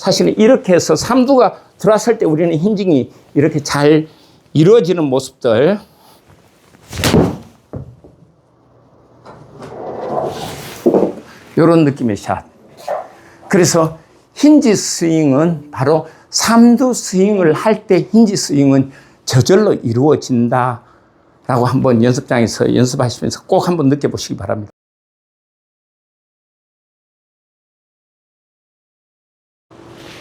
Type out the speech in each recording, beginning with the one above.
사실은 이렇게 해서 삼두가 들어왔을 때 우리는 힌징이 이렇게 잘 이루어지는 모습들. 이런 느낌의 샷. 그래서 힌지 스윙은 바로 삼두 스윙을 할 때 힌지 스윙은 저절로 이루어진다 라고 한번 연습장에서 연습하시면서 꼭 한번 느껴보시기 바랍니다.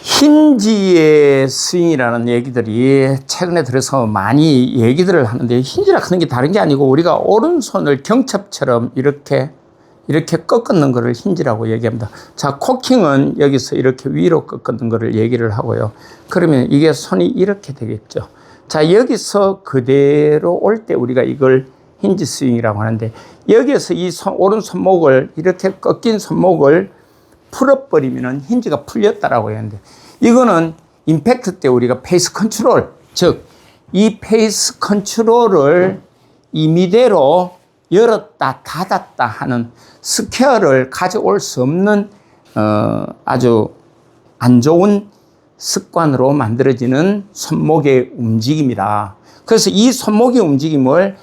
힌지의 스윙이라는 얘기들이 최근에 들어서 많이 얘기들을 하는데, 힌지라 하는 게 다른 게 아니고 우리가 오른손을 경첩처럼 이렇게 꺾는 거를 힌지라고 얘기합니다. 자, 코킹은 여기서 이렇게 위로 꺾는 거를 얘기를 하고요. 그러면 이게 손이 이렇게 되겠죠. 자, 여기서 그대로 올 때 우리가 이걸 힌지 스윙이라고 하는데, 여기에서 이 오른손목을 이렇게 꺾인 손목을 풀어버리면 힌지가 풀렸다라고 했는데, 이거는 임팩트 때 우리가 페이스 컨트롤, 즉 이 페이스 컨트롤을 임의대로 열었다 닫았다 하는 스퀘어를 가져올 수 없는 아주 안 좋은 습관으로 만들어지는 손목의 움직임이다. 그래서 이 손목의 움직임을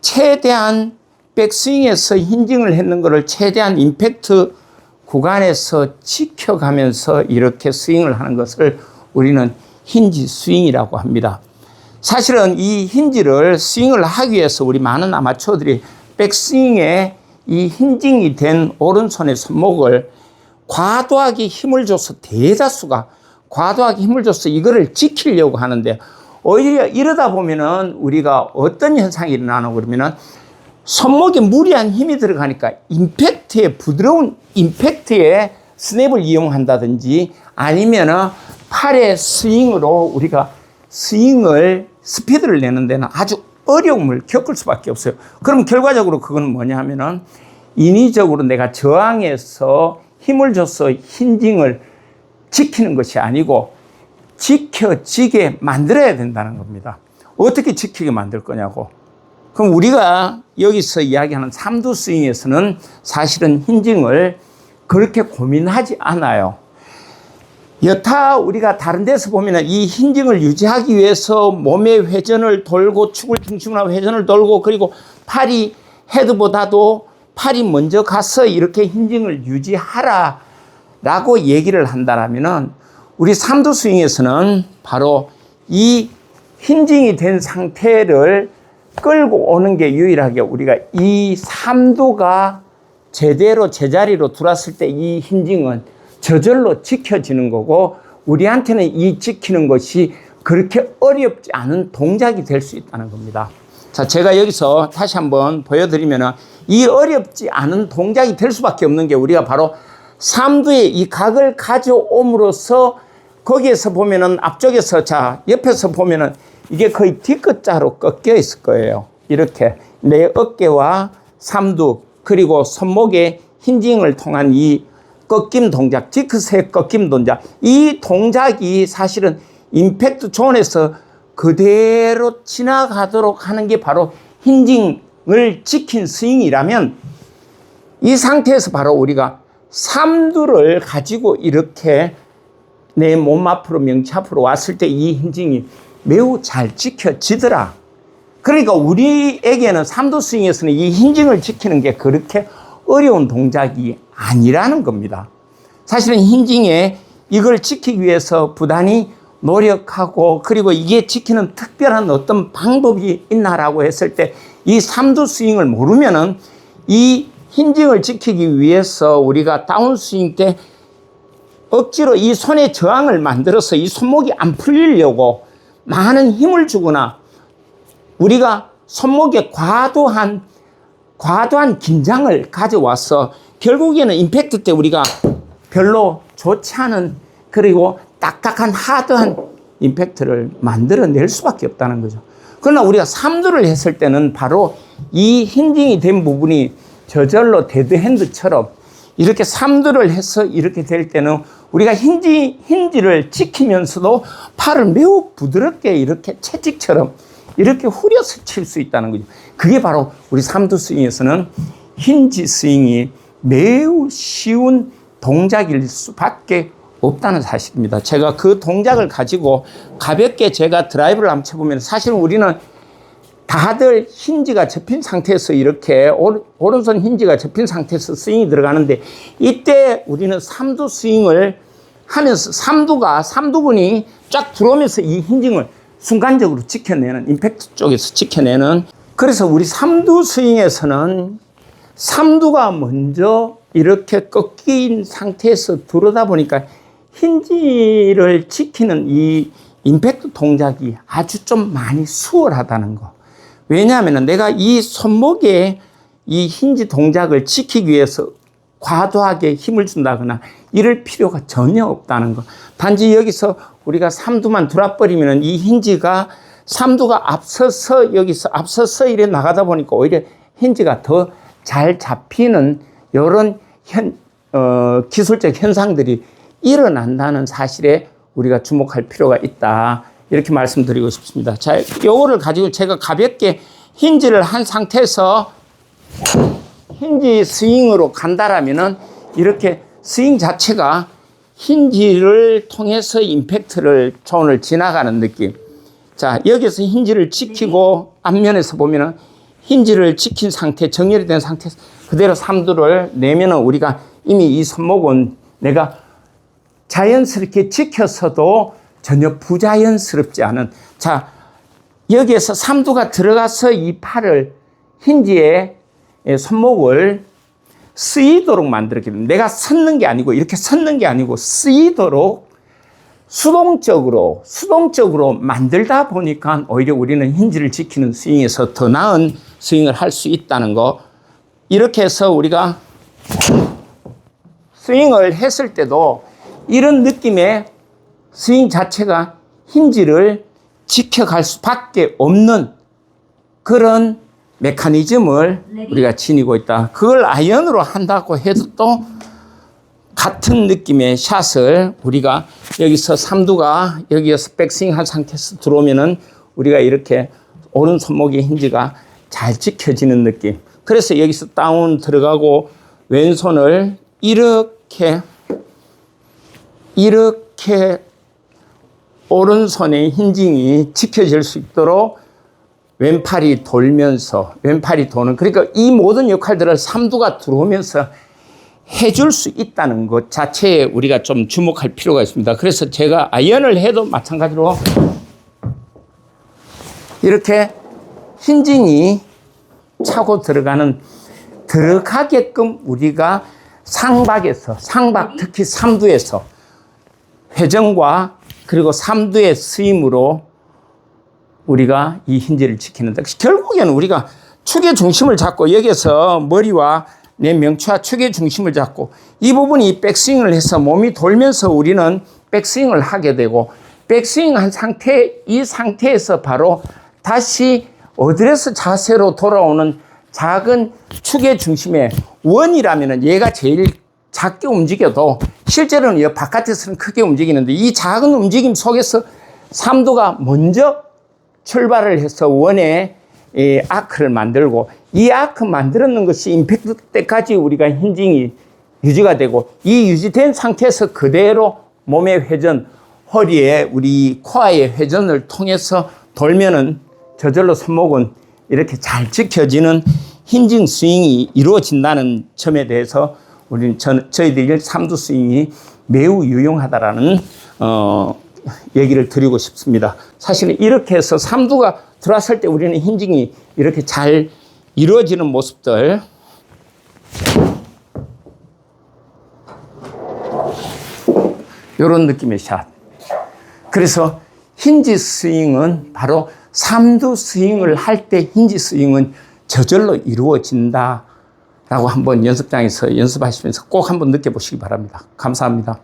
최대한 백스윙에서 힌징을 했는 것을 최대한 임팩트 구간에서 지켜가면서 이렇게 스윙을 하는 것을 우리는 힌지 스윙이라고 합니다. 사실은 이 힌지를 스윙을 하기 위해서 우리 많은 아마추어들이 백스윙에 이 힌징이 된 오른손의 손목을 과도하게 힘을 줘서, 대다수가 과도하게 힘을 줘서 이거를 지키려고 하는데, 오히려 이러다 보면은 우리가 어떤 현상이 일어나는 그러면은 손목에 무리한 힘이 들어가니까 임팩트에, 부드러운 임팩트에 스냅을 이용한다든지 아니면은 팔의 스윙으로 우리가 스피드를 내는 데는 아주 어려움을 겪을 수밖에 없어요. 그럼 결과적으로 그건 뭐냐 하면은 인위적으로 내가 저항해서 힘을 줘서 힌징을 지키는 것이 아니고 지켜지게 만들어야 된다는 겁니다. 어떻게 지키게 만들 거냐고. 그럼 우리가 여기서 이야기하는 삼두 스윙에서는 사실은 힌징을 그렇게 고민하지 않아요. 여타 우리가 다른 데서 보면 이 힌징을 유지하기 위해서 몸의 회전을 돌고, 축을 중심으로 하고 회전을 돌고, 그리고 팔이 헤드보다도 팔이 먼저 가서 이렇게 힌징을 유지하라 라고 얘기를 한다라면은, 우리 삼두 스윙에서는 바로 이 힌징이 된 상태를 끌고 오는 게 유일하게 우리가 이 삼두가 제대로 제자리로 들어왔을 때 이 힌징은 저절로 지켜지는 거고, 우리한테는 이 지키는 것이 그렇게 어렵지 않은 동작이 될 수 있다는 겁니다. 자, 제가 여기서 다시 한번 보여드리면은, 이 어렵지 않은 동작이 될 수밖에 없는 게 우리가 바로 삼두의 이 각을 가져옴으로써, 거기에서 보면은 앞쪽에서, 자, 옆에서 보면은 이게 거의 뒤끝자로 꺾여 있을 거예요. 이렇게 내 어깨와 삼두, 그리고 손목의 힌징을 통한 이 꺾임 동작, 디크스의 꺾임 동작, 이 동작이 사실은 임팩트 존에서 그대로 지나가도록 하는 게 바로 힌징을 지킨 스윙이라면, 이 상태에서 바로 우리가 삼두를 가지고 이렇게 내 몸 앞으로, 명치 앞으로 왔을 때 이 힌징이 매우 잘 지켜지더라. 그러니까 우리에게는 삼두 스윙에서는 이 힌징을 지키는 게 그렇게 어려운 동작이 아니라는 겁니다. 사실은 힌징에 이걸 지키기 위해서 부단히 노력하고, 그리고 이게 지키는 특별한 어떤 방법이 있나라고 했을 때, 이 삼두 스윙을 모르면은 이 힌징을 지키기 위해서 우리가 다운스윙 때 억지로 이 손의 저항을 만들어서 이 손목이 안 풀리려고 많은 힘을 주거나, 우리가 손목에 과도한 긴장을 가져와서 결국에는 임팩트 때 우리가 별로 좋지 않은, 그리고 딱딱한 하드한 임팩트를 만들어낼 수밖에 없다는 거죠. 그러나 우리가 삼두를 했을 때는 바로 이 힌징이 된 부분이 저절로 데드핸드처럼 이렇게 삼두를 해서 이렇게 될 때는 우리가 힌지를 지키면서도 팔을 매우 부드럽게 이렇게 채찍처럼 이렇게 후려서 칠 수 있다는 거죠. 그게 바로 우리 삼두 스윙에서는 힌지 스윙이 매우 쉬운 동작일 수밖에 없다는 사실입니다. 제가 그 동작을 가지고 가볍게 제가 드라이브를 한번 쳐보면 사실 우리는 다들 힌지가 접힌 상태에서 이렇게 오른손 힌지가 접힌 상태에서 스윙이 들어가는데 이때 우리는 삼두 스윙을 하면서 삼두근이 쫙 들어오면서 이 힌징을 순간적으로 지켜내는 임팩트 쪽에서 지켜내는 그래서 우리 삼두 스윙에서는 삼두가 먼저 이렇게 꺾인 상태에서 들어오다 보니까 힌지를 지키는 이 임팩트 동작이 아주 좀 많이 수월하다는 거. 왜냐하면 내가 이 손목에 이 힌지 동작을 지키기 위해서 과도하게 힘을 준다거나 이럴 필요가 전혀 없다는 거. 단지 여기서 우리가 삼두만 들어버리면 이 힌지가 삼두가 앞서서 이래 나가다 보니까 오히려 힌지가 더 잘 잡히는 이런 기술적 현상들이 일어난다는 사실에 우리가 주목할 필요가 있다. 이렇게 말씀드리고 싶습니다. 자, 요거를 가지고 제가 가볍게 힌지를 한 상태에서 힌지 스윙으로 간다라면은 이렇게 스윙 자체가 힌지를 통해서 임팩트를 존을 지나가는 느낌. 자, 여기서 힌지를 지키고 앞면에서 보면은 힌지를 지킨 상태, 정렬이 된 상태에서 그대로 삼두를 내면은 우리가 이미 이 손목은 내가 자연스럽게 지켰어도 전혀 부자연스럽지 않은. 자, 여기에서 삼두가 들어가서 이 팔을 힌지에 손목을 쓰이도록 만들었기 때문에 내가 섰는 게 아니고 이렇게 섰는 게 아니고 쓰이도록 수동적으로 만들다 보니까 오히려 우리는 힌지를 지키는 스윙에서 더 나은 스윙을 할 수 있다는 거. 이렇게 해서 우리가 스윙을 했을 때도 이런 느낌의 스윙 자체가 힌지를 지켜갈 수밖에 없는 그런 메커니즘을 우리가 지니고 있다. 그걸 아이언으로 한다고 해도 또 같은 느낌의 샷을 우리가 여기서 삼두가 여기에서 백스윙 한 상태에서 들어오면은 우리가 이렇게 오른 손목의 힌지가 잘 지켜지는 느낌. 그래서 여기서 다운 들어가고 왼손을 이렇게 오른손의 힌징이 지켜질 수 있도록 왼팔이 돌면서 왼팔이 도는 그러니까 이 모든 역할들을 삼두가 들어오면서 해줄 수 있다는 것 자체에 우리가 좀 주목할 필요가 있습니다. 그래서 제가 아이언을 해도 마찬가지로 이렇게 힌징이 차고 들어가게끔 우리가 상박 특히 삼두에서 회전과 그리고 삼두의 스윙으로 우리가 이 힌지를 지키는데 결국에는 우리가 축의 중심을 잡고 여기서 머리와 내 명치와 축의 중심을 잡고 이 부분이 백스윙을 해서 몸이 돌면서 우리는 백스윙을 하게 되고 백스윙한 이 상태에서 바로 다시 어드레스 자세로 돌아오는 작은 축의 중심의 원이라면 얘가 제일 작게 움직여도 실제로는 이 바깥에서는 크게 움직이는데 이 작은 움직임 속에서 삼두가 먼저 출발을 해서 원의 아크를 만들고 이 아크 만들었는 것이 임팩트 때까지 우리가 힌징이 유지가 되고 이 유지된 상태에서 그대로 몸의 회전, 허리에 우리 코어의 회전을 통해서 돌면은 저절로 손목은 이렇게 잘 지켜지는 힌징 스윙이 이루어진다는 점에 대해서 저희들이 삼두 스윙이 매우 유용하다라는 얘기를 드리고 싶습니다. 사실은 이렇게 해서 삼두가 들어왔을 때 우리는 힌징이 이렇게 잘 이루어지는 모습들 이런 느낌의 샷. 그래서 힌지 스윙은 바로 삼두 스윙을 할 때 힌지 스윙은 저절로 이루어진다라고 한번 연습장에서 연습하시면서 꼭 한번 느껴보시기 바랍니다. 감사합니다.